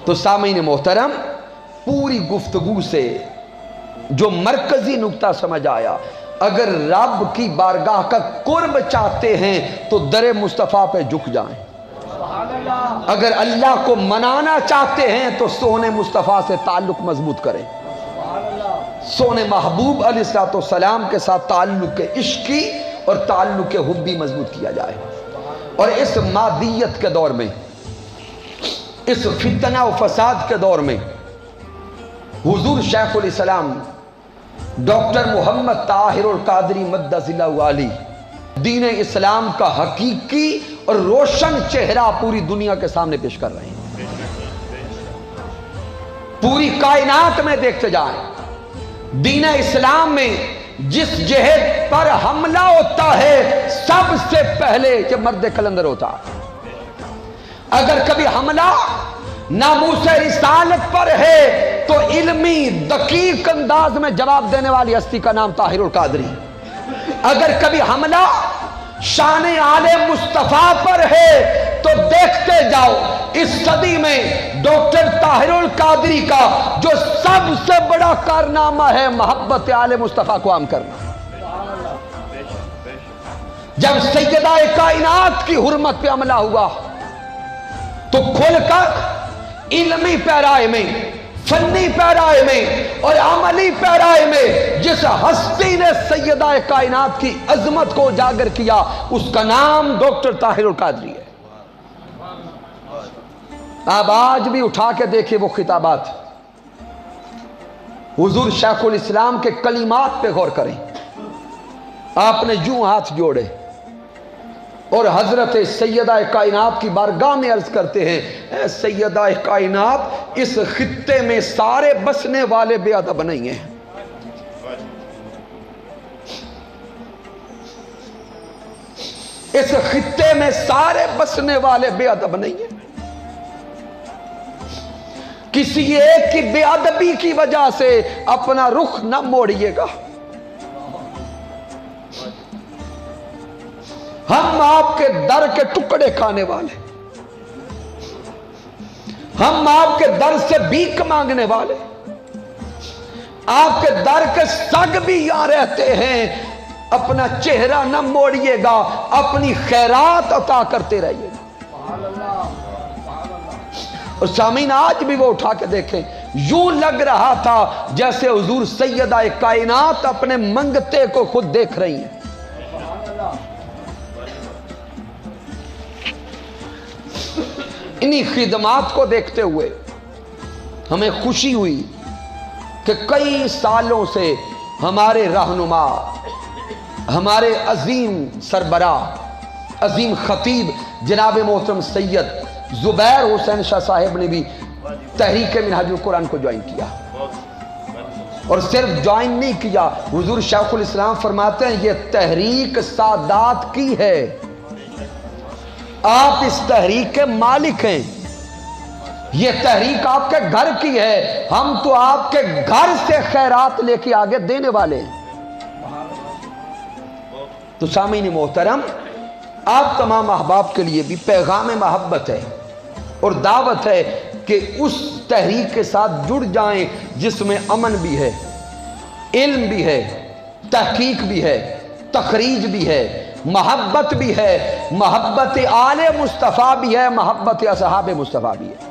تو سامعین محترم، پوری گفتگو سے جو مرکزی نقطہ سمجھ آیا، اگر رب کی بارگاہ کا قرب چاہتے ہیں تو در مصطفیٰ پہ جھک جائیں، اگر اللہ کو منانا چاہتے ہیں تو سونے مصطفیٰ سے تعلق مضبوط کریں، سونے محبوب علیہ السلام کے ساتھ تعلق عشقی اور تعلق حبی مضبوط کیا جائے۔ اور اس مادیت کے دور میں، اس فتنہ و فساد کے دور میں، حضور شیخ الاسلام ڈاکٹر محمد طاہر القادری مدث اللہ علیہ دین اسلام کا حقیقی اور روشن چہرہ پوری دنیا کے سامنے پیش کر رہے ہیں۔ پوری کائنات میں دیکھتے جائیں، دین اسلام میں جس جہت پر حملہ ہوتا ہے سب سے پہلے یہ مرد کلندر ہوتا ہے۔ اگر کبھی حملہ ناموس رسالت پر ہے تو علمی دقیق انداز میں جواب دینے والی ہستی کا نام طاہر القادری۔ اگر کبھی حملہ شان آل مصطفیٰ پر ہے تو دیکھتے جاؤ اس صدی میں ڈاکٹر طاہر القادری کا جو سب سے بڑا کارنامہ ہے محبت آل مصطفیٰ کو عام کرنا۔ جب سیدہ کائنات کی حرمت پہ حملہ ہوا تو کھل کر علمی پیرائے میں، فنی پیرائے میں اور عملی پیرائے میں جس ہستی نے سیدہ کائنات کی عظمت کو اجاگر کیا اس کا نام ڈاکٹر طاہر القادری ہے۔ آپ آج بھی اٹھا کے دیکھیں وہ خطابات، حضور شیخ الاسلام کے کلمات پہ غور کریں۔ آپ نے یوں ہاتھ جوڑے اور حضرت سیدہ کائنات کی بارگاہ میں عرض کرتے ہیں، اے سیدہ کائنات، اس خطے میں سارے بسنے والے بے ادب نہیں ہیں۔ اس خطے میں سارے بسنے والے بے ادب نہیں ہیں۔ کسی ایک کی بے ادبی کی وجہ سے اپنا رخ نہ موڑیے گا۔ ہم آپ کے در کے ٹکڑے کھانے والے، ہم آپ کے در سے بھیک مانگنے والے، آپ کے در کے سگ بھی یہاں رہتے ہیں۔ اپنا چہرہ نہ موڑیے گا، اپنی خیرات عطا کرتے رہیے گا۔ اور سامعین آج بھی وہ اٹھا کے دیکھیں، یوں لگ رہا تھا جیسے حضور سیدہ کائنات اپنے منگتے کو خود دیکھ رہی ہیں۔ انہی خدمات کو دیکھتے ہوئے ہمیں خوشی ہوئی کہ کئی سالوں سے ہمارے رہنما، ہمارے عظیم سربراہ، عظیم خطیب جناب محترم سید زبیر حسین شاہ صاحب نے بھی تحریک منہاج القرآن کو جوائن کیا، اور صرف جوائن نہیں کیا، حضور شیخ الاسلام فرماتے ہیں یہ تحریک سادات کی ہے، آپ اس تحریک کے مالک ہیں، یہ تحریک آپ کے گھر کی ہے، ہم تو آپ کے گھر سے خیرات لے کے آگے دینے والے ہیں۔ تو سامعین محترم، آپ تمام احباب کے لیے بھی پیغام محبت ہے اور دعوت ہے کہ اس تحریک کے ساتھ جڑ جائیں جس میں امن بھی ہے، علم بھی ہے، تحقیق بھی ہے، تخریج بھی ہے، محبت بھی ہے، محبت آل مصطفیٰ بھی ہے، محبت اصحاب مصطفیٰ بھی ہے۔